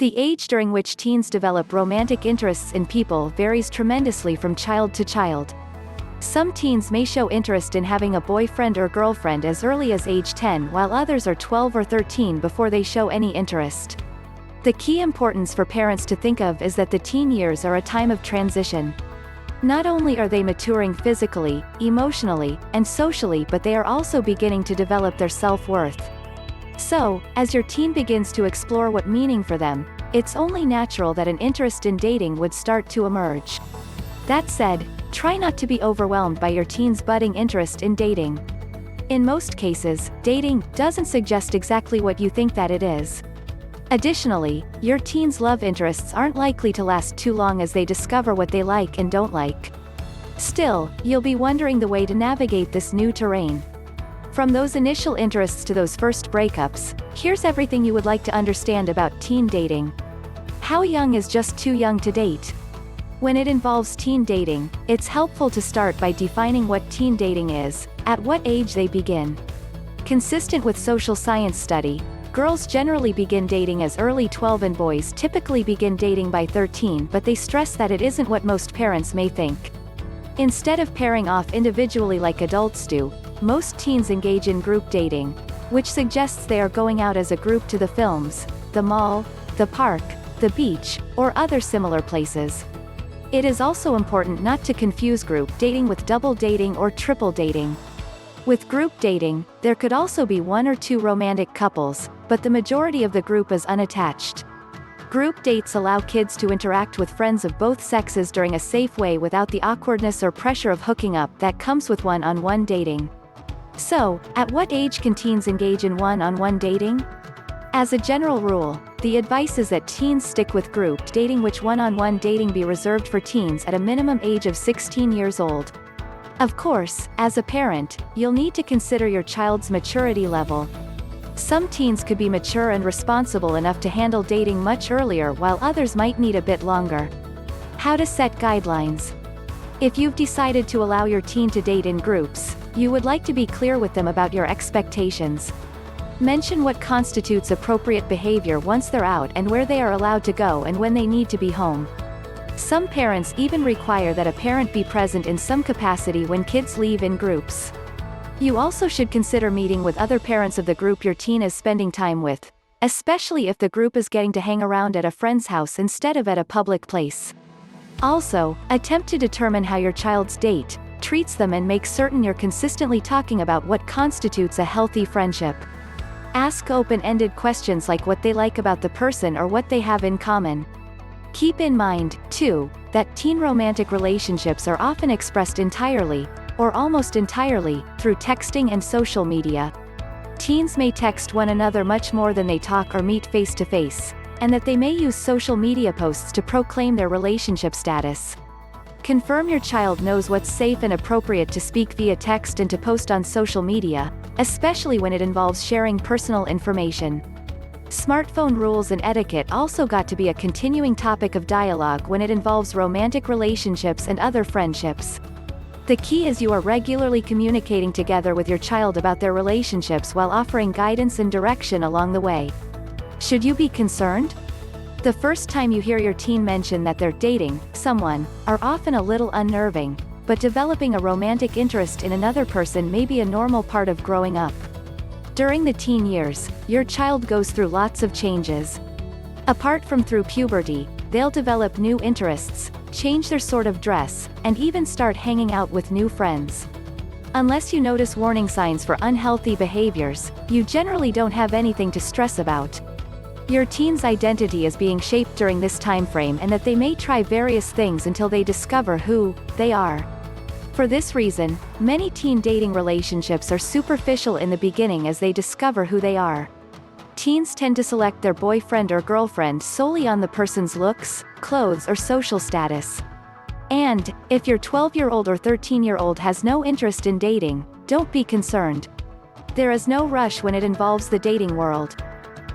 The age during which teens develop romantic interests in people varies tremendously from child to child. Some teens may show interest in having a boyfriend or girlfriend as early as age 10, while others are 12 or 13 before they show any interest. The key importance for parents to think of is that the teen years are a time of transition. Not only are they maturing physically, emotionally, and socially, but they are also beginning to develop their self-worth. So, as your teen begins to explore what meaning for them, it's only natural that an interest in dating would start to emerge. That said, try not to be overwhelmed by your teen's budding interest in dating. In most cases, dating doesn't suggest exactly what you think that it is. Additionally, your teen's love interests aren't likely to last too long as they discover what they like and don't like. Still, you'll be wondering the way to navigate this new terrain. From those initial interests to those first breakups, here's everything you would like to understand about teen dating. How young is just too young to date? When it involves teen dating, it's helpful to start by defining what teen dating is, at what age they begin. Consistent with social science study, girls generally begin dating as early 12 and boys typically begin dating by 13, but they stress that it isn't what most parents may think. Instead of pairing off individually like adults do, most teens engage in group dating, which suggests they are going out as a group to the films, the mall, the park, the beach, or other similar places. It is also important not to confuse group dating with double dating or triple dating. With group dating, there could also be one or two romantic couples, but the majority of the group is unattached. Group dates allow kids to interact with friends of both sexes during a safe way without the awkwardness or pressure of hooking up that comes with one-on-one dating. So, at what age can teens engage in one-on-one dating? As a general rule, the advice is that teens stick with group dating, which one-on-one dating be reserved for teens at a minimum age of 16 years old. Of course, as a parent, you'll need to consider your child's maturity level. Some teens could be mature and responsible enough to handle dating much earlier, while others might need a bit longer. How to set guidelines. If you've decided to allow your teen to date in groups, you would like to be clear with them about your expectations. Mention what constitutes appropriate behavior once they're out and where they are allowed to go and when they need to be home. Some parents even require that a parent be present in some capacity when kids leave in groups. You also should consider meeting with other parents of the group your teen is spending time with, especially if the group is getting to hang around at a friend's house instead of at a public place. Also, attempt to determine how your child's date treats them and make certain you're consistently talking about what constitutes a healthy friendship. Ask open-ended questions like what they like about the person or what they have in common. Keep in mind, too, that teen romantic relationships are often expressed entirely, or almost entirely, through texting and social media. Teens may text one another much more than they talk or meet face-to-face, and that they may use social media posts to proclaim their relationship status. Confirm your child knows what's safe and appropriate to speak via text and to post on social media, especially when it involves sharing personal information. Smartphone rules and etiquette also got to be a continuing topic of dialogue when it involves romantic relationships and other friendships. The key is you are regularly communicating together with your child about their relationships while offering guidance and direction along the way. Should you be concerned? The first time you hear your teen mention that they're dating someone are often a little unnerving, but developing a romantic interest in another person may be a normal part of growing up. During the teen years, your child goes through lots of changes. Apart from through puberty, they'll develop new interests, change their sort of dress, and even start hanging out with new friends. Unless you notice warning signs for unhealthy behaviors, you generally don't have anything to stress about. Your teen's identity is being shaped during this time frame, and that they may try various things until they discover who they are. For this reason, many teen dating relationships are superficial in the beginning as they discover who they are. Teens tend to select their boyfriend or girlfriend solely on the person's looks, clothes, or social status. And, if your 12-year-old or 13-year-old has no interest in dating, don't be concerned. There is no rush when it involves the dating world.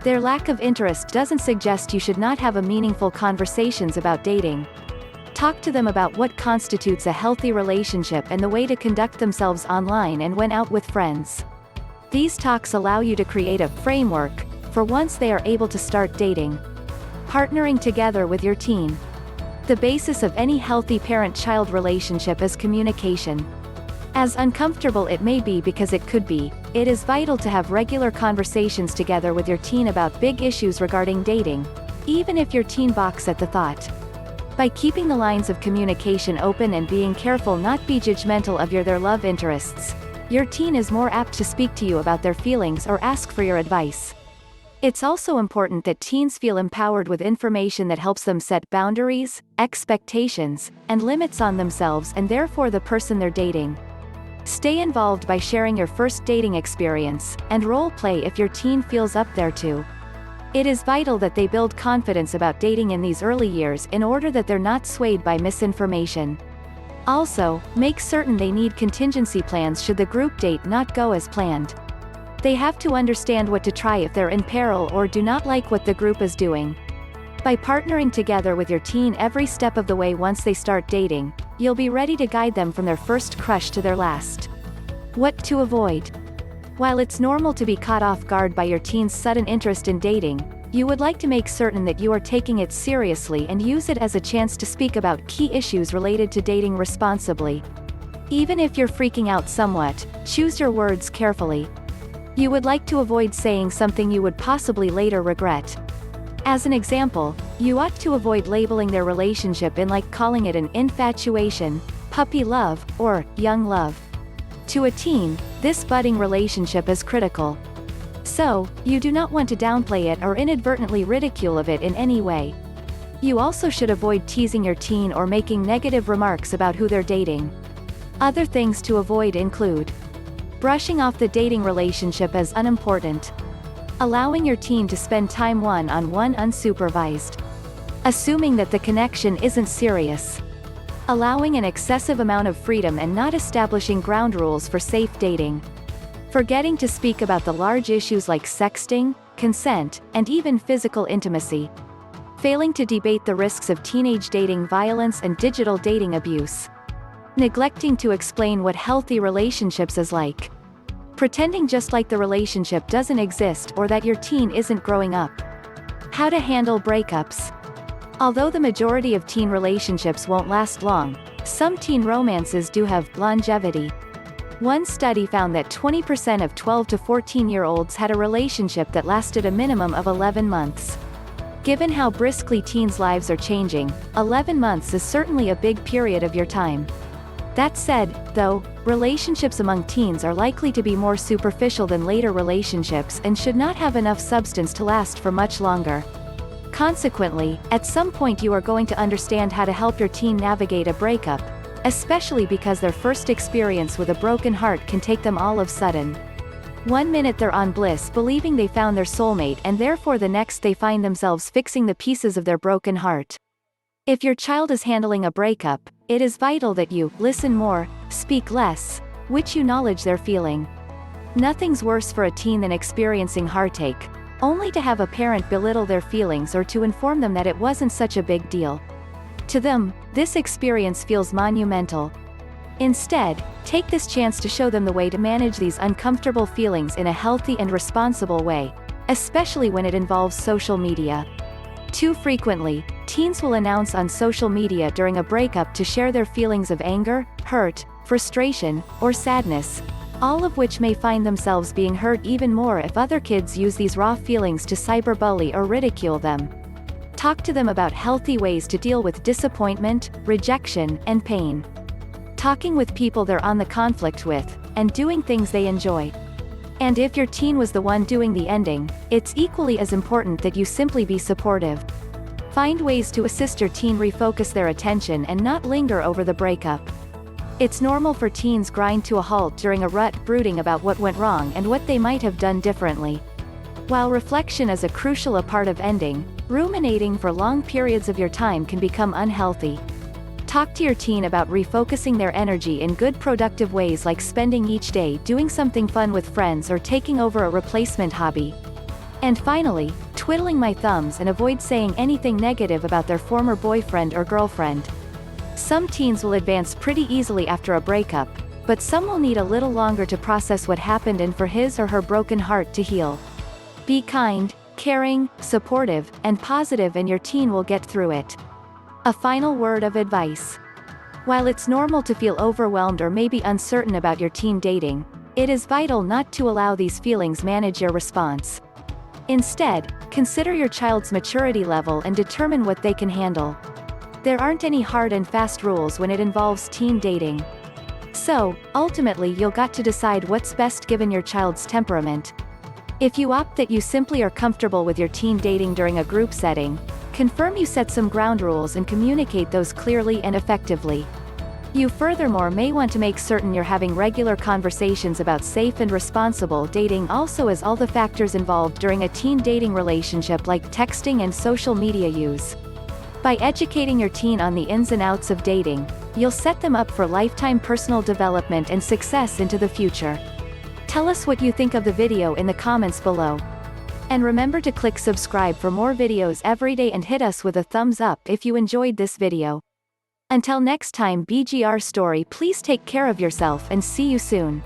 Their lack of interest doesn't suggest you should not have a meaningful conversations about dating. Talk to them about what constitutes a healthy relationship and the way to conduct themselves online and when out with friends. These talks allow you to create a framework for once they are able to start dating. Partnering together with your teen. The basis of any healthy parent-child relationship is communication. As uncomfortable it may be because it could be, it is vital to have regular conversations together with your teen about big issues regarding dating, even if your teen balks at the thought. By keeping the lines of communication open and being careful not be judgmental of their love interests, your teen is more apt to speak to you about their feelings or ask for your advice. It's also important that teens feel empowered with information that helps them set boundaries, expectations, and limits on themselves and therefore the person they're dating. Stay involved by sharing your first dating experience, and role play if your teen feels up there too. It is vital that they build confidence about dating in these early years in order that they're not swayed by misinformation. Also, make certain they need contingency plans should the group date not go as planned. They have to understand what to try if they're in peril or do not like what the group is doing. By partnering together with your teen every step of the way once they start dating, you'll be ready to guide them from their first crush to their last. What to avoid? While it's normal to be caught off guard by your teen's sudden interest in dating, you would like to make certain that you are taking it seriously and use it as a chance to speak about key issues related to dating responsibly. Even if you're freaking out somewhat, choose your words carefully. You would like to avoid saying something you would possibly later regret. As an example, you ought to avoid labeling their relationship in like calling it an infatuation, puppy love, or young love. To a teen, this budding relationship is critical. So, you do not want to downplay it or inadvertently ridicule of it in any way. You also should avoid teasing your teen or making negative remarks about who they're dating. Other things to avoid include brushing off the dating relationship as unimportant, allowing your teen to spend time one-on-one unsupervised, assuming that the connection isn't serious, allowing an excessive amount of freedom and not establishing ground rules for safe dating, forgetting to speak about the large issues like sexting, consent, and even physical intimacy, failing to debate the risks of teenage dating violence and digital dating abuse, neglecting to explain what healthy relationships is like, pretending just like the relationship doesn't exist or that your teen isn't growing up. How to handle breakups. Although the majority of teen relationships won't last long, some teen romances do have longevity. One study found that 20% of 12 to 14-year-olds had a relationship that lasted a minimum of 11 months. Given how briskly teens' lives are changing, 11 months is certainly a big period of your time. That said, though, relationships among teens are likely to be more superficial than later relationships and should not have enough substance to last for much longer. Consequently, at some point you are going to understand how to help your teen navigate a breakup, especially because their first experience with a broken heart can take them all of a sudden. One minute they're on bliss believing they found their soulmate and therefore the next they find themselves fixing the pieces of their broken heart. If your child is handling a breakup, it is vital that you listen more, speak less, which you acknowledge they're feeling. Nothing's worse for a teen than experiencing heartache, only to have a parent belittle their feelings or to inform them that it wasn't such a big deal. To them, this experience feels monumental. Instead, take this chance to show them the way to manage these uncomfortable feelings in a healthy and responsible way, especially when it involves social media. Too frequently, teens will announce on social media during a breakup to share their feelings of anger, hurt, frustration, or sadness, all of which may find themselves being hurt even more if other kids use these raw feelings to cyberbully or ridicule them. Talk to them about healthy ways to deal with disappointment, rejection, and pain. Talking with people they're on the conflict with, and doing things they enjoy. And if your teen was the one doing the ending, it's equally as important that you simply be supportive. Find ways to assist your teen refocus their attention and not linger over the breakup. It's normal for teens grind to a halt during a rut brooding about what went wrong and what they might have done differently. While reflection is a crucial part of ending, ruminating for long periods of your time can become unhealthy. Talk to your teen about refocusing their energy in good productive ways like spending each day doing something fun with friends or taking over a replacement hobby. And finally, twiddling my thumbs and avoid saying anything negative about their former boyfriend or girlfriend. Some teens will advance pretty easily after a breakup, but some will need a little longer to process what happened and for his or her broken heart to heal. Be kind, caring, supportive, and positive, and your teen will get through it. A final word of advice. While it's normal to feel overwhelmed or maybe uncertain about your teen dating, it is vital not to allow these feelings manage your response. Instead, consider your child's maturity level and determine what they can handle. There aren't any hard and fast rules when it involves teen dating. So, ultimately you'll got to decide what's best given your child's temperament. If you opt that you simply are comfortable with your teen dating during a group setting, confirm you set some ground rules and communicate those clearly and effectively. You furthermore may want to make certain you're having regular conversations about safe and responsible dating, also, as all the factors involved during a teen dating relationship like texting and social media use. By educating your teen on the ins and outs of dating, you'll set them up for lifetime personal development and success into the future. Tell us what you think of the video in the comments below. And remember to click subscribe for more videos every day and hit us with a thumbs up if you enjoyed this video. Until next time, BGR Story, please take care of yourself and see you soon.